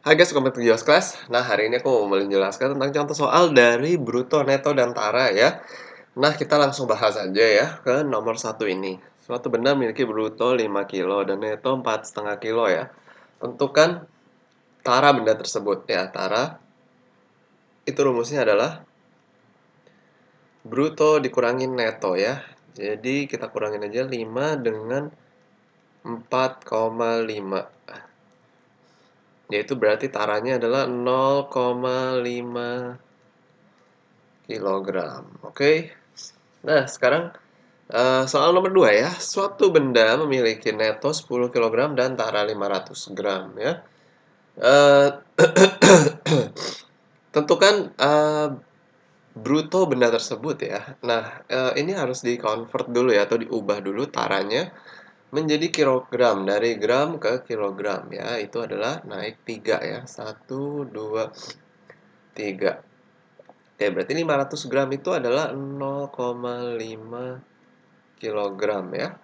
Hai guys, welcome back to Gios Class. Nah, hari ini aku mau menjelaskan tentang contoh soal dari bruto, neto, dan tara ya. Nah, kita langsung bahas aja ya ke nomor satu ini. Suatu benda memiliki bruto 5 kilo dan neto 4,5 kilo ya. Tentukan tara benda tersebut ya. Tara itu rumusnya adalah bruto dikurangin neto ya. Jadi kita kurangin aja 5 dengan 4,5. Yaitu berarti taranya adalah 0,5 kilogram. Oke. Nah, sekarang soal nomor 2 ya. Suatu benda memiliki neto 10 kilogram dan tara 500 gram ya. Eh, tentukan bruto benda tersebut ya. Nah, ini harus di-convert dulu ya atau diubah dulu taranya menjadi kilogram, dari gram ke kilogram ya. Itu adalah naik 3 ya. 1, 2, 3. Oke, berarti 500 gram itu adalah 0,5 kilogram ya.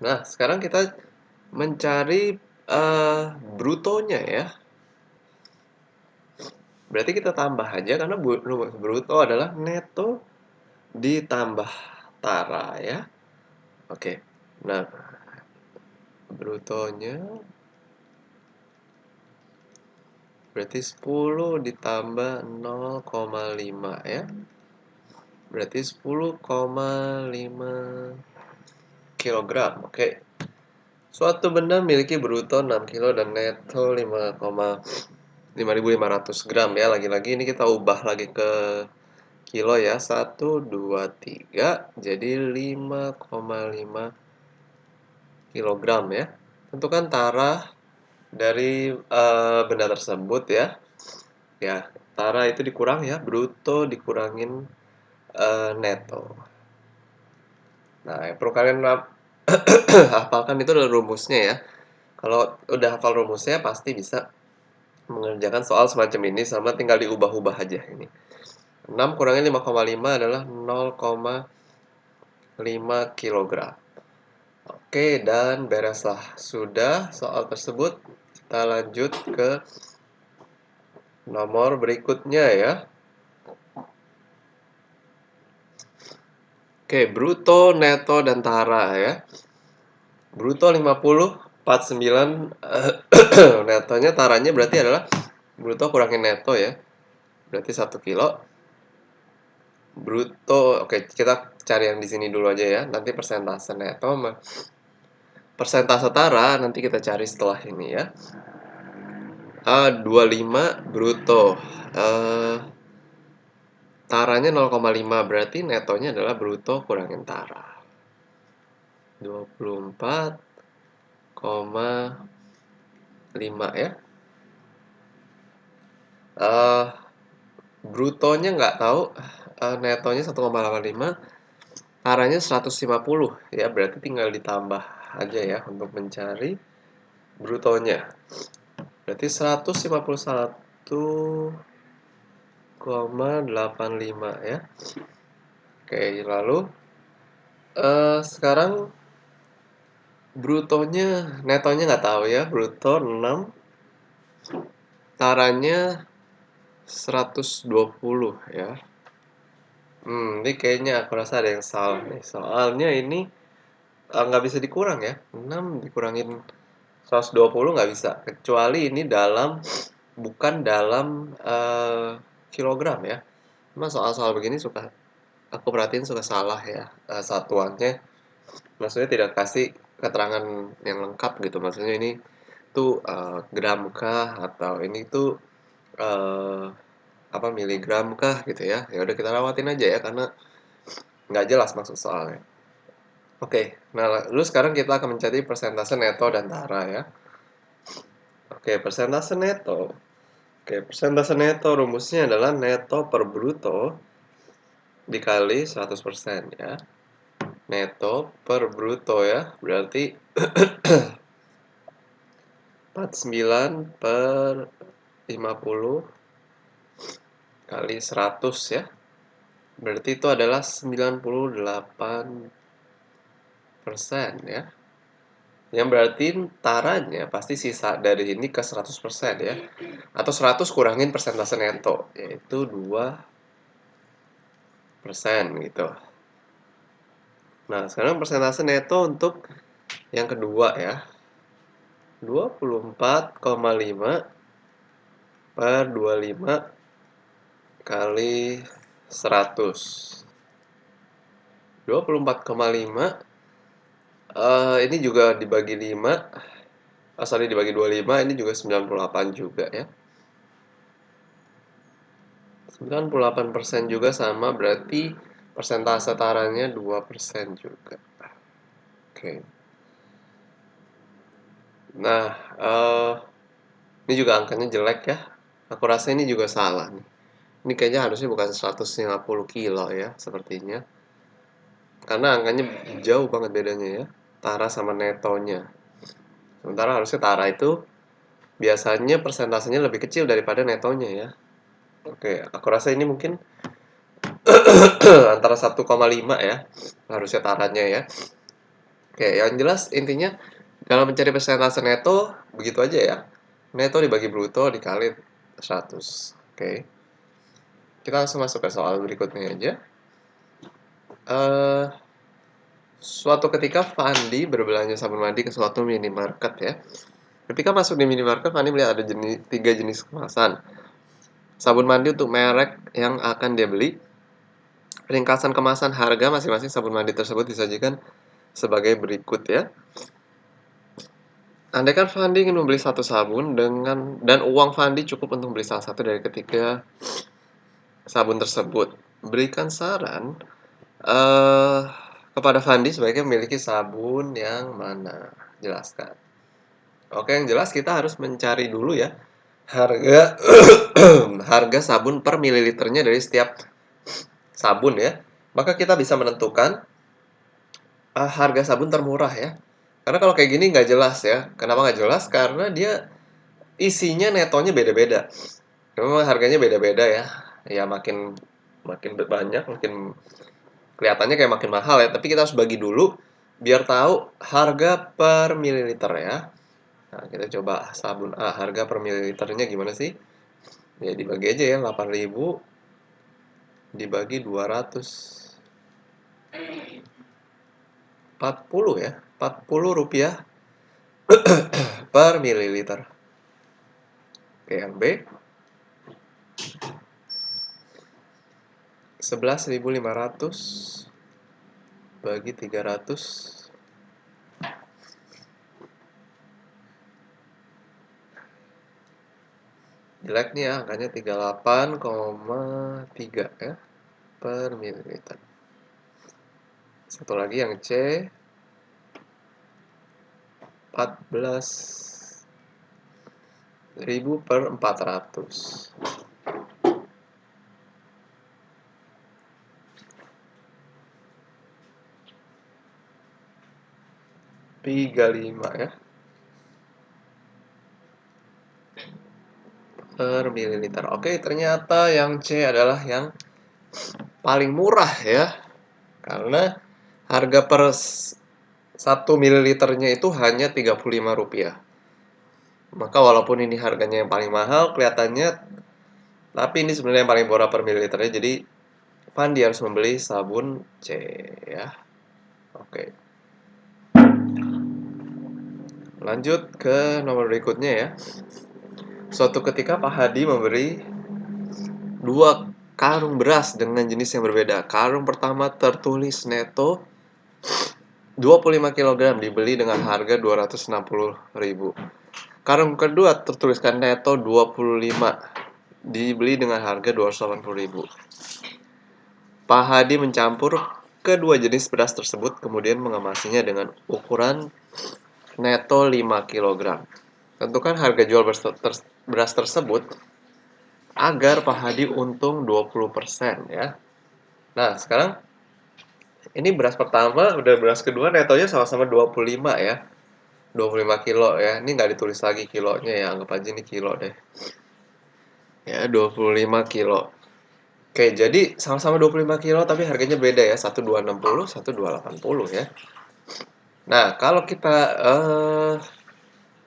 Nah, sekarang kita mencari brutonya ya. Berarti kita tambah aja karena bruto adalah neto ditambah tara ya. Oke. Nah, brutonya berarti 10 ditambah 0,5 ya. Berarti 10,5 kilogram. Oke. Suatu benda memiliki bruto 6 kilo dan neto 5,500 gram ya. Lagi-lagi ini kita ubah lagi ke kilo ya. 1, 2, 3. Jadi 5,5 kilogram ya. Tentukan tara dari benda tersebut ya. Ya, tara itu dikurang ya. Bruto dikurangin neto. Nah, yang perlu kalian hafalkan itu adalah rumusnya ya. Kalau udah hafal rumusnya pasti bisa mengerjakan soal semacam ini, sama tinggal diubah-ubah aja ini. 6 kurangin 5,5 adalah 0,5 kilogram. Oke, dan bereslah. Sudah soal tersebut. Kita lanjut ke nomor berikutnya ya. Oke, bruto, neto, dan tara ya. Bruto 50, 49, netonya, taranya berarti adalah bruto kurangin neto ya. Berarti 1 kilo. Bruto, oke, kita cari yang di sini dulu aja ya. Nanti persentase neto sama persentase tara nanti kita cari setelah ini ya. 25 bruto. Taranya 0,5, berarti netonya adalah bruto kurangin tara. 24,5 ya. Brutonya nggak tahu, netonya 1,85, taranya 150 ya, berarti tinggal ditambah aja ya untuk mencari brutonya. Berarti 151,85 ya. Oke, lalu sekarang brutonya, netonya nggak tahu ya. Bruto 6, taranya 120 ya. Ini kayaknya aku rasa ada yang salah nih. Soalnya ini nggak bisa dikurang ya. 6 dikurangin 120 nggak bisa. Kecuali ini bukan dalam kilogram ya. Emang soal-soal begini aku perhatiin suka salah ya satuannya. Maksudnya tidak kasih keterangan yang lengkap gitu. Maksudnya ini tuh gram kah, atau ini tuh eh, miligram kah gitu ya. Ya udah kita lewatin aja ya karena nggak jelas maksud soalnya. Oke, nah lalu sekarang kita akan mencari persentase neto dan tara ya. Oke, persentase neto. Oke, persentase neto rumusnya adalah neto per bruto dikali 100% ya. Neto per bruto ya, berarti 49 per 50 kali 100 ya. Berarti itu adalah 98% ya. Yang berarti taranya pasti sisa dari ini ke 100% ya. Atau 100 kurangin persentase neto, yaitu 2% gitu. Nah, sekarang persentase neto untuk yang kedua ya. 24,5 per 25 kali 100. 24,5 ini juga dibagi 5. Sorry, dibagi 25, ini juga 98 juga ya. 98% juga sama, berarti persentase taranya 2% juga. Oke. Nah, ini juga angkanya jelek ya. Aku rasa ini juga salah nih. Ini kayaknya harusnya bukan 150 kilo ya, sepertinya. Karena angkanya jauh banget bedanya ya. Tara sama netonya. Sementara harusnya Tara itu biasanya persentasenya lebih kecil daripada netonya ya. Oke, aku rasa ini mungkin antara 1,5 ya. Harusnya Taranya ya. Oke, yang jelas intinya dalam mencari persentase neto begitu aja ya. Neto dibagi bruto dikali 100. Oke. Kita langsung masuk ke soal berikutnya aja. Suatu ketika Fandi berbelanja sabun mandi ke suatu minimarket ya. Ketika masuk di minimarket, Fandi melihat ada 3 jenis kemasan sabun mandi untuk merek yang akan dia beli. Ringkasan kemasan harga masing-masing sabun mandi tersebut disajikan sebagai berikut ya. Andaikan Fandi ingin membeli satu sabun dan uang Fandi cukup untuk membeli salah satu dari ketiga sabun tersebut. Berikan saran kepada Fandi sebaiknya memiliki sabun yang mana. Jelaskan. Oke, yang jelas kita harus mencari dulu ya harga harga sabun per mililiternya dari setiap sabun ya. Maka kita bisa menentukan harga sabun termurah ya. Karena kalau kayak gini nggak jelas ya. Kenapa nggak jelas? Karena dia isinya netonya beda-beda. Memang harganya beda-beda ya. Ya makin makin banyak, makin kelihatannya kayak makin mahal ya. Tapi kita harus bagi dulu biar tahu harga per mililiter ya. Nah, kita coba sabun A, harga per mililiternya gimana sih? Ya dibagi aja ya, 8.000 dibagi 200. 40 ya, 40 rupiah per mililiter. Oke, yang B 11.500 bagi 300. Jelek nih ya, angkanya 38,3 ya per mililiter. Satu lagi yang C 14.000 per 400. 35 ya per mililiter. Oke, ternyata yang C adalah yang paling murah ya. Karena harga per 1 mililiternya itu hanya 35 rupiah. Maka walaupun ini harganya yang paling mahal kelihatannya, tapi ini sebenarnya yang paling murah per mililiternya. Jadi Fandi harus membeli sabun C ya. Oke. Lanjut ke nomor berikutnya ya. Suatu ketika Pak Hadi memberi 2 karung beras dengan jenis yang berbeda. Karung pertama tertulis neto 25 kg dibeli dengan harga 260.000. Karung kedua tertuliskan neto 25 dibeli dengan harga 280.000. Pak Hadi mencampur kedua jenis beras tersebut kemudian mengemasinya dengan ukuran neto 5 kg. Tentukan harga jual beras tersebut agar Pak Hadi untung 20% ya. Nah, sekarang ini beras pertama, udah beras kedua netonya sama-sama 25 ya. 25 kilo ya. Ini nggak ditulis lagi kilonya ya, anggap aja ini kilo deh. Ya, 25 kilo. Oke, jadi sama-sama 25 kilo tapi harganya beda ya. Satu 260, satu 280 ya. Nah, kalau kita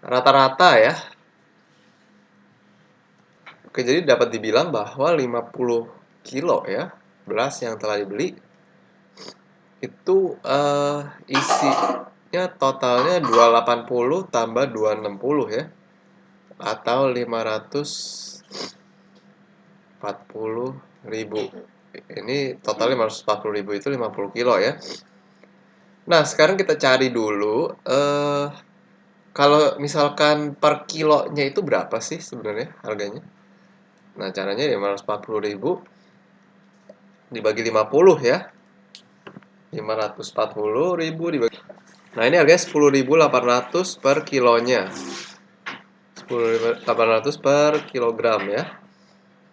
rata-rata ya. Oke, jadi dapat dibilang bahwa 50 kilo ya beras yang telah dibeli itu isinya totalnya 280 tambah 260 ya, atau 540.000. Ini totalnya 540.000 itu 50 kilo ya. Nah, sekarang kita cari dulu kalau misalkan per kilonya itu berapa sih sebenarnya harganya. Nah, caranya 540.000 dibagi 50 ya. 540.000 dibagi. Nah, ini harganya 10.800 per kilonya. 10.800 per kilogram ya.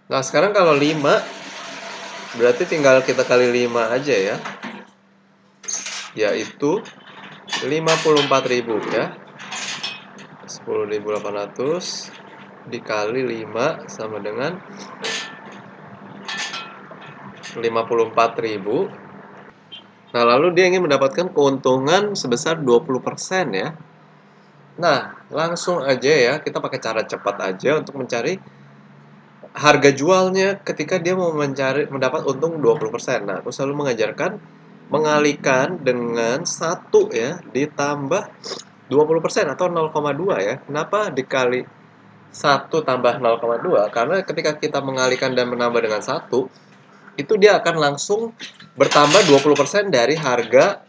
Nah, sekarang kalau 5 berarti tinggal kita kali 5 aja ya. Yaitu 54.000 ya. 10.800 dikali 5 sama dengan 54.000. Nah, lalu dia ingin mendapatkan keuntungan sebesar 20% ya. Nah, langsung aja ya, kita pakai cara cepat aja untuk mencari harga jualnya ketika dia mau mendapat untung 20%. Nah, aku selalu mengajarkan mengalihkan dengan 1 ya, ditambah 20% atau 0,2 ya. Kenapa dikali 1 tambah 0,2? Karena ketika kita mengalihkan dan menambah dengan 1, itu dia akan langsung bertambah 20% dari harga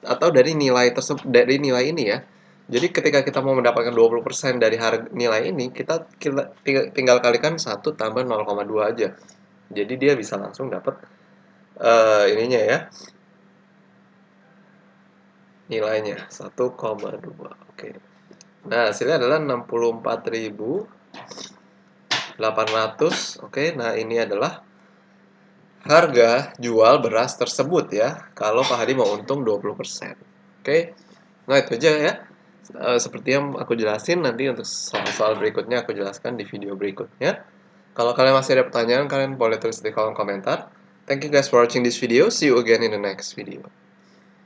atau dari nilai tersebut, dari nilai ini ya. Jadi ketika kita mau mendapatkan 20% dari harga nilai ini, kita tinggal kalikan 1 tambah 0,2 aja. Jadi dia bisa langsung dapat ininya ya. Nilainya 1,2. Oke. Nah, hasilnya adalah 64.800. Oke, nah ini adalah harga jual beras tersebut ya, kalau Pak Hadi mau untung 20%. Oke, nah itu aja ya. Seperti yang aku jelasin, nanti untuk soal-soal berikutnya aku jelaskan di video berikutnya. Kalau kalian masih ada pertanyaan, kalian boleh tulis di kolom komentar. Thank you guys for watching this video. See you again in the next video.